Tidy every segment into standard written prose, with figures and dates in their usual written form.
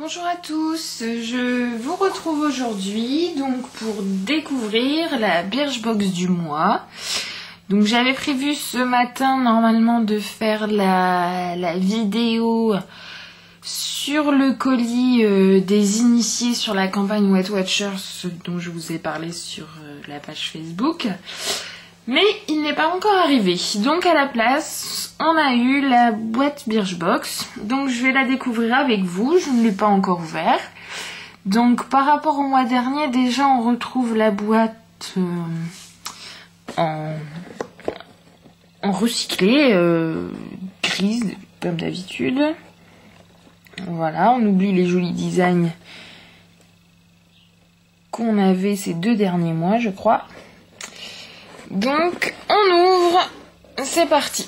Bonjour à tous, je vous retrouve aujourd'hui donc pour découvrir la Birchbox du mois. Donc j'avais prévu ce matin normalement de faire la vidéo sur le colis des initiés sur la campagne Weight Watchers dont je vous ai parlé sur la page Facebook. Mais il n'est pas encore arrivé. Donc à la place, on a eu la boîte Birchbox. Donc je vais la découvrir avec vous. Je ne l'ai pas encore ouvert. Donc par rapport au mois dernier, déjà on retrouve la boîte en recyclé, grise comme d'habitude. Voilà, on oublie les jolis designs qu'on avait ces 2 derniers mois, je crois. Donc, on ouvre, c'est parti.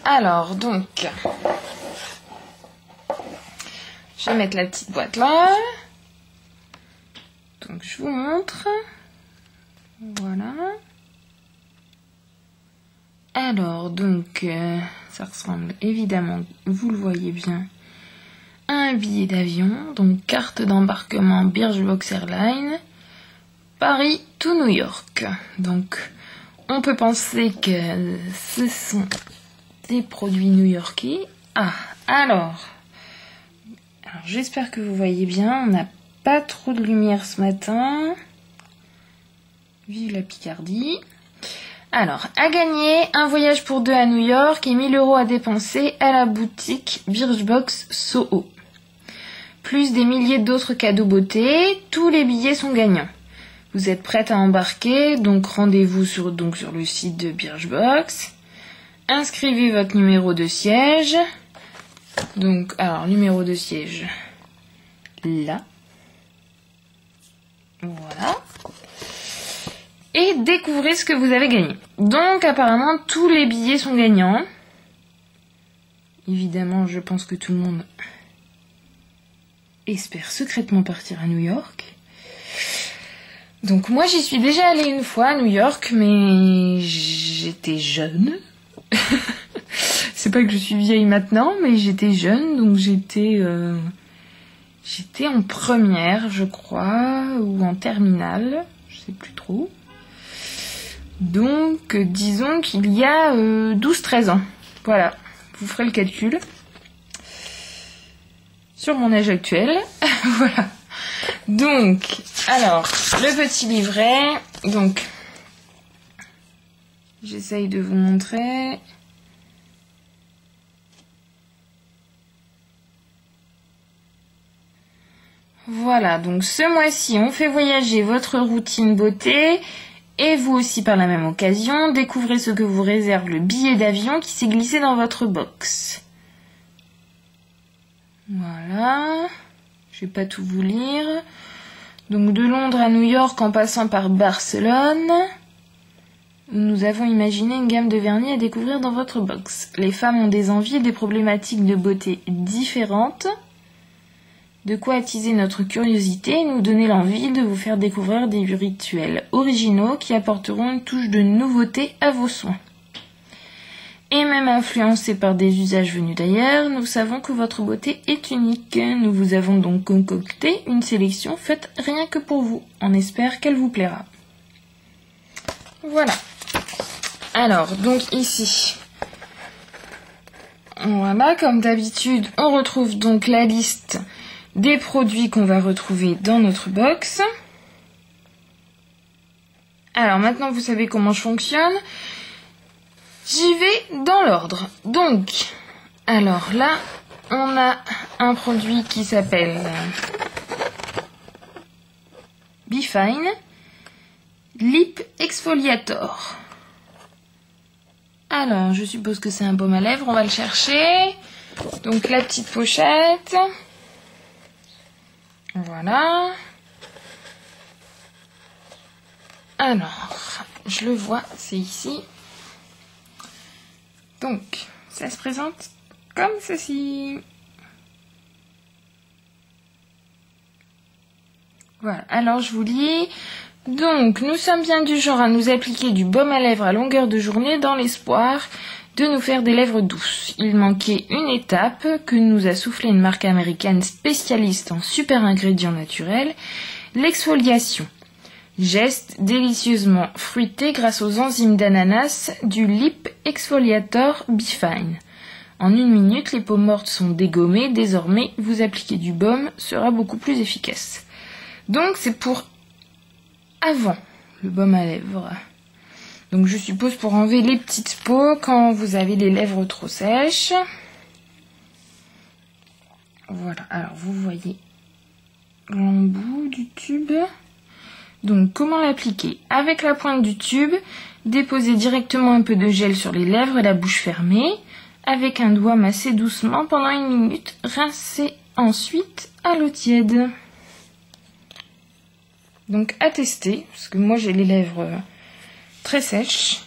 Alors, donc, je vais mettre la petite boîte là. Donc, je vous montre. Voilà. Alors, donc, ça ressemble évidemment, vous le voyez bien, à un billet d'avion. Donc, carte d'embarquement Birchbox Airlines. Paris to New York. Donc, on peut penser que ce sont des produits new-yorkais. Ah, alors j'espère que vous voyez bien. On n'a pas trop de lumière ce matin. Vive la Picardie. Alors, à gagner, un voyage pour 2 à New York et 1 000 € à dépenser à la boutique Birchbox Soho. Plus des milliers d'autres cadeaux beauté. Tous les billets sont gagnants. Vous êtes prête à embarquer, donc rendez-vous sur le site de Birchbox. Inscrivez votre numéro de siège. Donc, alors, numéro de siège, là. Voilà. Et découvrez ce que vous avez gagné. Donc, apparemment, tous les billets sont gagnants. Évidemment, je pense que tout le monde espère secrètement partir à New York. Donc moi j'y suis déjà allée une fois à New York, mais j'étais jeune. C'est pas que je suis vieille maintenant, mais j'étais jeune, donc j'étais en première, je crois, ou en terminale, je sais plus trop. Donc disons qu'il y a 12-13 ans. Voilà, vous ferez le calcul. Sur mon âge actuel, voilà. Donc, alors, le petit livret, donc, j'essaye de vous montrer. Voilà, donc ce mois-ci, on fait voyager votre routine beauté et vous aussi par la même occasion, découvrez ce que vous réserve le billet d'avion qui s'est glissé dans votre box. Voilà. Je vais pas tout vous lire. Donc de Londres à New York en passant par Barcelone, nous avons imaginé une gamme de vernis à découvrir dans votre box. Les femmes ont des envies et des problématiques de beauté différentes. De quoi attiser notre curiosité et nous donner l'envie de vous faire découvrir des rituels originaux qui apporteront une touche de nouveauté à vos soins. Et même influencé par des usages venus d'ailleurs, nous savons que votre beauté est unique. Nous vous avons donc concocté une sélection faite rien que pour vous. On espère qu'elle vous plaira. Voilà. Alors, donc ici, voilà, comme d'habitude, on retrouve donc la liste des produits qu'on va retrouver dans notre box. Alors maintenant, vous savez comment je fonctionne. J'y vais dans l'ordre. Donc, alors là, on a un produit qui s'appelle Be Fine Lip Exfoliator. Alors, je suppose que c'est un baume à lèvres, on va le chercher. Donc, la petite pochette. Voilà. Alors, je le vois, c'est ici. Donc, ça se présente comme ceci. Voilà, alors je vous lis. Donc, nous sommes bien du genre à nous appliquer du baume à lèvres à longueur de journée dans l'espoir de nous faire des lèvres douces. Il manquait une étape que nous a soufflé une marque américaine spécialiste en super ingrédients naturels, l'exfoliation. Geste délicieusement fruité grâce aux enzymes d'ananas du Lip Exfoliator Bifine. En 1 minute, les peaux mortes sont dégommées. Désormais, vous appliquez du baume sera beaucoup plus efficace. Donc, c'est pour avant le baume à lèvres. Donc, je suppose pour enlever les petites peaux quand vous avez les lèvres trop sèches. Voilà. Alors, vous voyez l'embout du tube. Donc, comment l'appliquer? Avec la pointe du tube, déposez directement un peu de gel sur les lèvres et la bouche fermée. Avec un doigt, massez doucement pendant 1 minute. Rincez ensuite à l'eau tiède. Donc, à tester, parce que moi, j'ai les lèvres très sèches.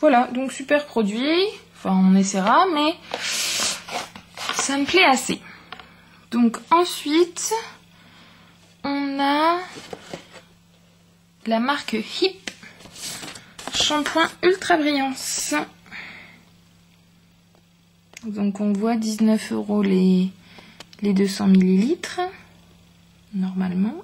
Voilà, donc super produit. Enfin, on essaiera, mais ça me plaît assez. Donc ensuite, on a la marque Hip shampoing ultra brillance. Donc on voit 19 € les 200 ml normalement.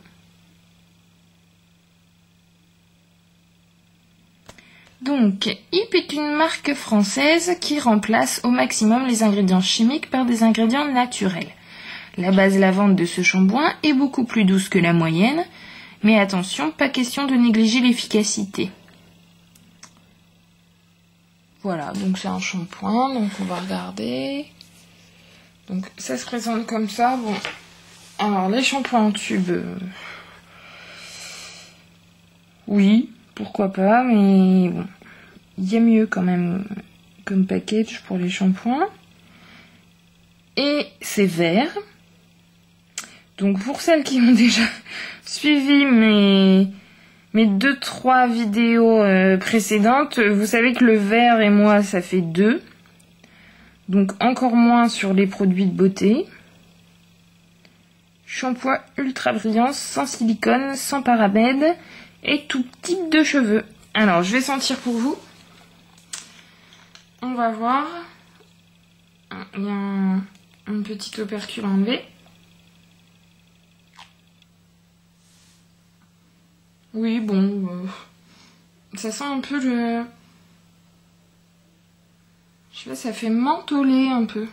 Donc Hip est une marque française qui remplace au maximum les ingrédients chimiques par des ingrédients naturels. La base lavande de ce shampoing est beaucoup plus douce que la moyenne, mais attention, pas question de négliger l'efficacité. Voilà, donc c'est un shampoing, donc on va regarder. Donc ça se présente comme ça. Bon, alors les shampoings en tube, oui, pourquoi pas, mais bon, il y a mieux quand même comme package pour les shampoings. Et c'est vert. Donc pour celles qui ont déjà suivi mes 2-3 vidéos précédentes, vous savez que le vert et moi ça fait 2. Donc encore moins sur les produits de beauté. Shampoing ultra brillant, sans silicone, sans parabènes et tout type de cheveux. Alors je vais sentir pour vous. On va voir. Il y a un petit opercule enlevé. Oui, bon, ça sent un peu le... Je sais pas, ça fait mentoler un peu.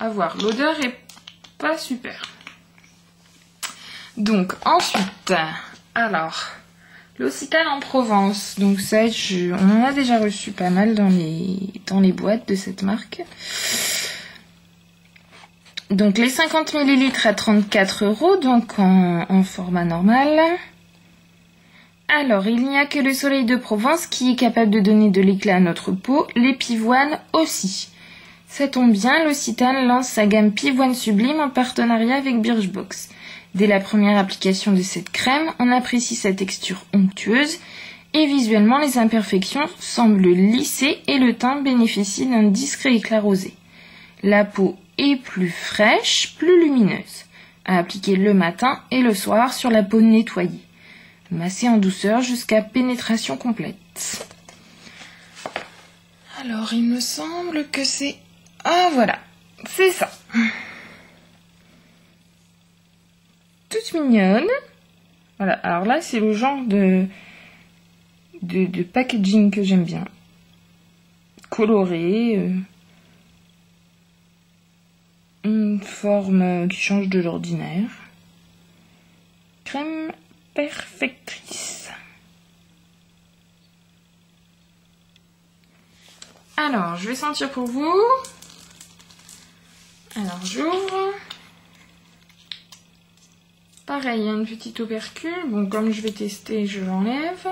À voir, l'odeur est pas super. Donc, ensuite, alors, l'Occitane en Provence. Donc ça, on en a déjà reçu pas mal dans les boîtes de cette marque. Donc les 50 ml à 34 €, donc en format normal. Alors, il n'y a que le soleil de Provence qui est capable de donner de l'éclat à notre peau, les pivoines aussi. Ça tombe bien, l'Occitane lance sa gamme Pivoine Sublime en partenariat avec Birchbox. Dès la première application de cette crème, on apprécie sa texture onctueuse et visuellement les imperfections semblent lissées et le teint bénéficie d'un discret éclat rosé. La peau est plus fraîche, plus lumineuse. À appliquer le matin et le soir sur la peau nettoyée. Masser en douceur jusqu'à pénétration complète. Alors, il me semble que c'est... Ah, voilà. C'est ça. Toute mignonne. Voilà. Alors là, c'est le genre de packaging que j'aime bien. Coloré. Une forme qui change de l'ordinaire. Crème perfectrice. Alors, je vais sentir pour vous. Alors, j'ouvre. Pareil, il y a une petite opercule. Bon, comme je vais tester, je l'enlève.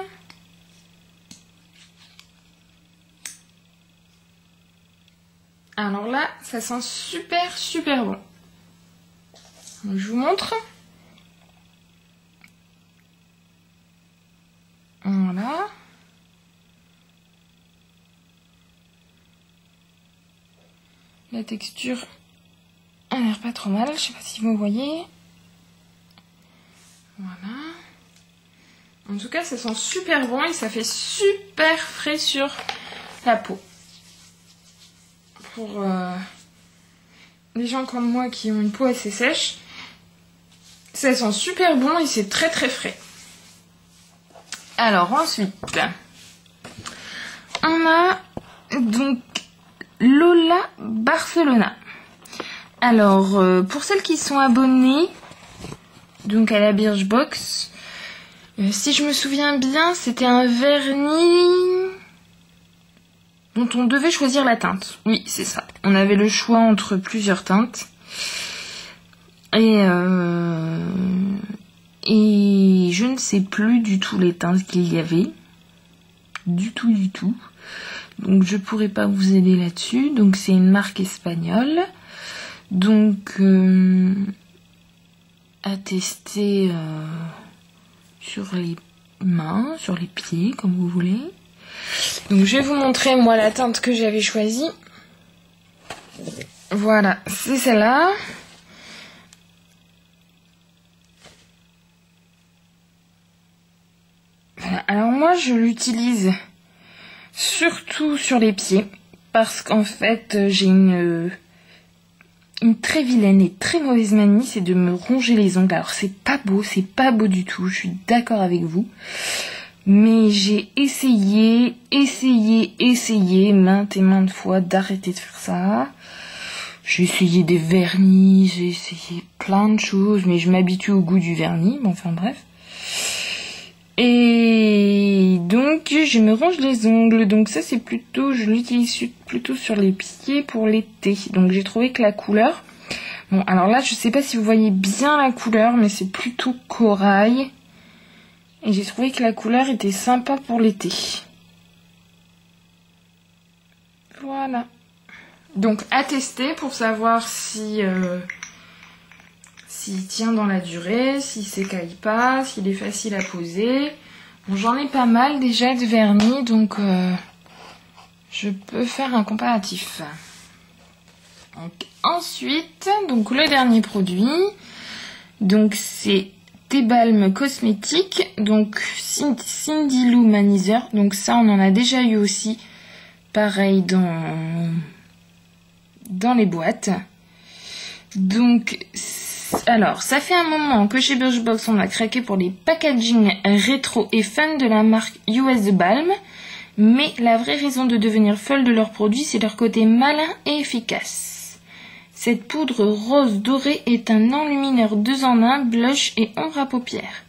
Alors là, ça sent super, super bon. Donc, je vous montre. Voilà. La texture a l'air pas trop mal. Je sais pas si vous voyez. Voilà. En tout cas, ça sent super bon et ça fait super frais sur la peau. Pour les gens comme moi qui ont une peau assez sèche, ça sent super bon et c'est très très frais. Alors ensuite, on a donc Lola Barcelona. Alors, pour celles qui sont abonnées donc à la Birchbox, si je me souviens bien, c'était un vernis dont on devait choisir la teinte. Oui, c'est ça. On avait le choix entre plusieurs teintes. Et je ne sais plus du tout les teintes qu'il y avait. Du tout. Donc je pourrais pas vous aider là-dessus. Donc c'est une marque espagnole. Donc à tester sur les mains, sur les pieds, comme vous voulez. Donc je vais vous montrer moi la teinte que j'avais choisie. Voilà, c'est celle-là. Voilà. Alors moi je l'utilise surtout sur les pieds parce qu'en fait j'ai une très vilaine et très mauvaise manie, c'est de me ronger les ongles. Alors c'est pas beau du tout, je suis d'accord avec vous. Mais j'ai essayé maintes et maintes fois d'arrêter de faire ça. J'ai essayé des vernis, j'ai essayé plein de choses, mais je m'habitue au goût du vernis, bon, enfin bref. Et donc je me ronge les ongles, donc ça c'est plutôt, je l'utilise plutôt sur les pieds pour l'été. Donc j'ai trouvé que la couleur, bon alors là je sais pas si vous voyez bien la couleur, mais c'est plutôt corail. Et j'ai trouvé que la couleur était sympa pour l'été. Voilà. Donc à tester pour savoir si s'il tient dans la durée, s'il s'écaille pas, s'il est facile à poser. Bon, j'en ai pas mal déjà de vernis, donc je peux faire un comparatif. Donc, ensuite, donc le dernier produit, donc c'est Balm Cosmétiques, donc Cindy Lou Manizer. Donc ça on en a déjà eu aussi, pareil dans les boîtes. Donc alors ça fait un moment que chez Birchbox on a craqué pour les packaging rétro et fun de la marque US The Balm, mais la vraie raison de devenir folle de leurs produits, c'est leur côté malin et efficace. Cette poudre rose dorée est un enlumineur 2 en 1, blush et ombre à paupières.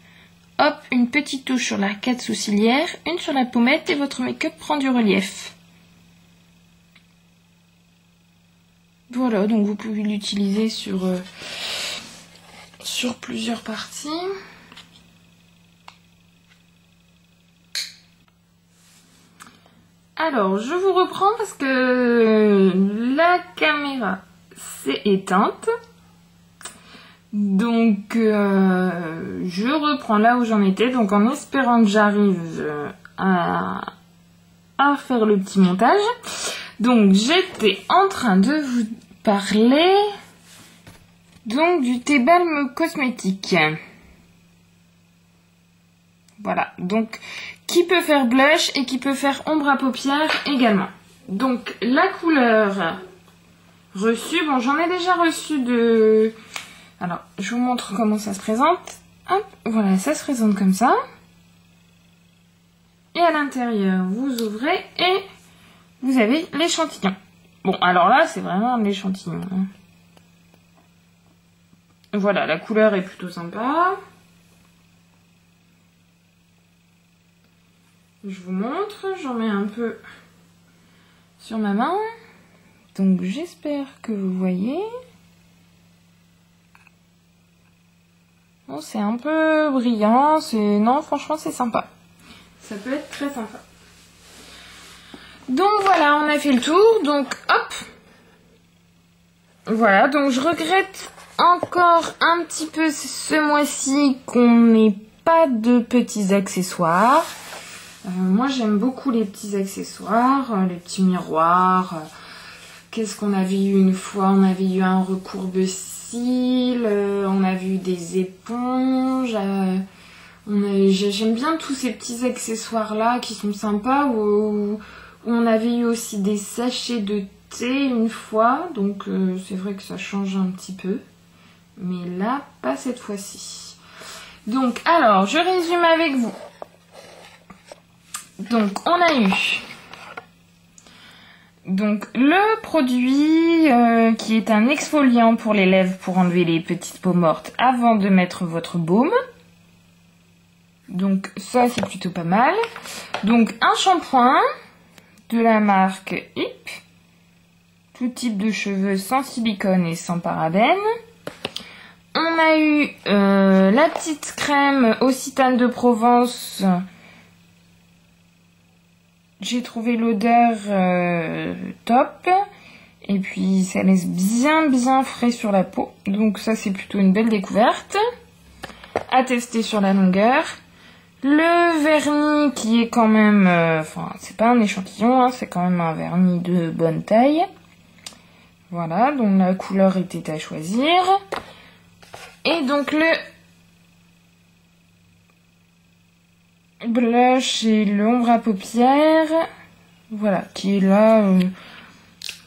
Hop, une petite touche sur l'arcade sourcilière, une sur la pommette et votre make-up prend du relief. Voilà, donc vous pouvez l'utiliser sur plusieurs parties. Alors, je vous reprends parce que la caméra s'est éteinte. Donc, je reprends là où j'en étais. Donc, en espérant que j'arrive à faire le petit montage. Donc, j'étais en train de vous parler donc du Balm Cosmétiques. Voilà, donc qui peut faire blush et qui peut faire ombre à paupières également. Donc la couleur reçue, bon j'en ai déjà reçu de... Alors je vous montre comment ça se présente. Hop, voilà, ça se présente comme ça. Et à l'intérieur, vous ouvrez et vous avez l'échantillon. Bon, alors là, c'est vraiment l'échantillon. Voilà, la couleur est plutôt sympa. Je vous montre, j'en mets un peu sur ma main. Donc j'espère que vous voyez. Bon, c'est un peu brillant, non, franchement c'est sympa. Ça peut être très sympa. Donc voilà, on a fait le tour, donc hop. Voilà, donc je regrette encore un petit peu ce mois-ci qu'on n'ait pas de petits accessoires. Moi j'aime beaucoup les petits accessoires, les petits miroirs. Qu'est-ce qu'on avait eu une fois? On avait eu un recourbe-cils, on a vu des éponges, J'aime bien tous ces petits accessoires là qui sont sympas, où on avait eu aussi des sachets de thé une fois, donc c'est vrai que ça change un petit peu, mais là pas cette fois-ci. Donc alors je résume avec vous. Donc on a eu donc le produit qui est un exfoliant pour les lèvres pour enlever les petites peaux mortes avant de mettre votre baume. Donc ça c'est plutôt pas mal. Donc un shampoing de la marque HIP, tout type de cheveux sans silicone et sans parabènes. On a eu la petite crème Occitane de Provence. J'ai trouvé l'odeur top. Et puis ça laisse bien frais sur la peau. Donc ça c'est plutôt une belle découverte. À tester sur la longueur. Le vernis qui est quand même... Enfin, c'est pas un échantillon, hein, c'est quand même un vernis de bonne taille. Voilà, donc la couleur était à choisir. Et donc le blush et l'ombre à paupières, voilà, qui est là,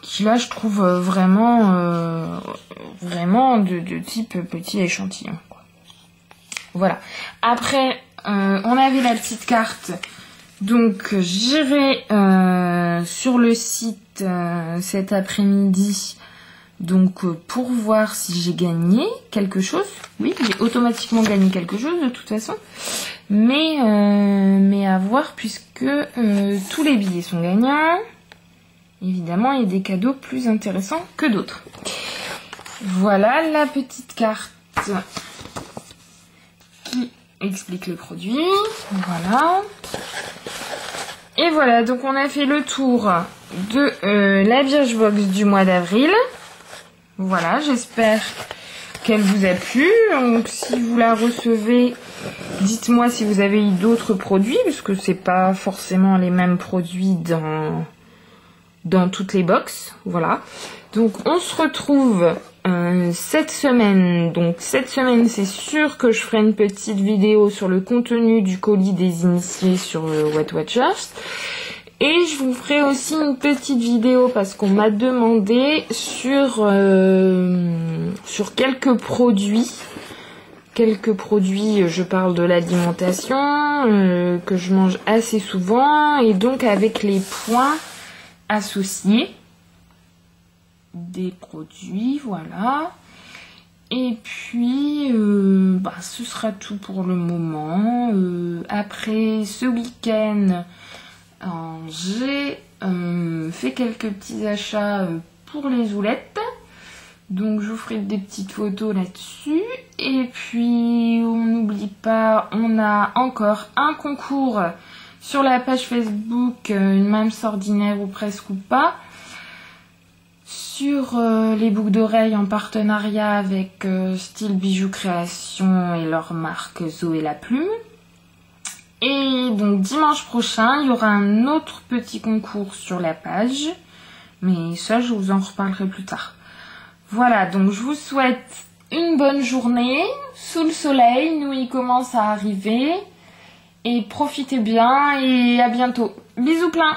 je trouve vraiment de type petit échantillon, quoi. Voilà. Après, on avait la petite carte, donc j'irai sur le site cet après-midi. Donc pour voir si j'ai gagné quelque chose. Oui, j'ai automatiquement gagné quelque chose de toute façon. Mais à voir puisque tous les billets sont gagnants. Évidemment, il y a des cadeaux plus intéressants que d'autres. Voilà la petite carte qui explique le produit. Voilà. Et voilà, donc on a fait le tour de la Birchbox du mois d'avril. Voilà, j'espère qu'elle vous a plu. Donc si vous la recevez, dites-moi si vous avez eu d'autres produits, parce que c'est pas forcément les mêmes produits dans toutes les box. Voilà. Donc on se retrouve cette semaine. Donc cette semaine, c'est sûr que je ferai une petite vidéo sur le contenu du colis des initiés sur Weight Watchers. Et je vous ferai aussi une petite vidéo parce qu'on m'a demandé sur quelques produits. Je parle de l'alimentation, que je mange assez souvent, et donc avec les points associés des produits, voilà. Et puis, ce sera tout pour le moment. Après ce week-end, j'ai fait quelques petits achats pour les oulettes. Donc je vous ferai des petites photos là-dessus. Et puis on n'oublie pas, on a encore un concours sur la page Facebook, une même ordinaire ou presque ou pas, sur les boucles d'oreilles en partenariat avec Style Bijoux Création et leur marque Zoé la Plume. Et donc dimanche prochain, il y aura un autre petit concours sur la page. Mais ça, je vous en reparlerai plus tard. Voilà, donc je vous souhaite une bonne journée sous le soleil. Nous, il commence à arriver. Et profitez bien et à bientôt. Bisous plein!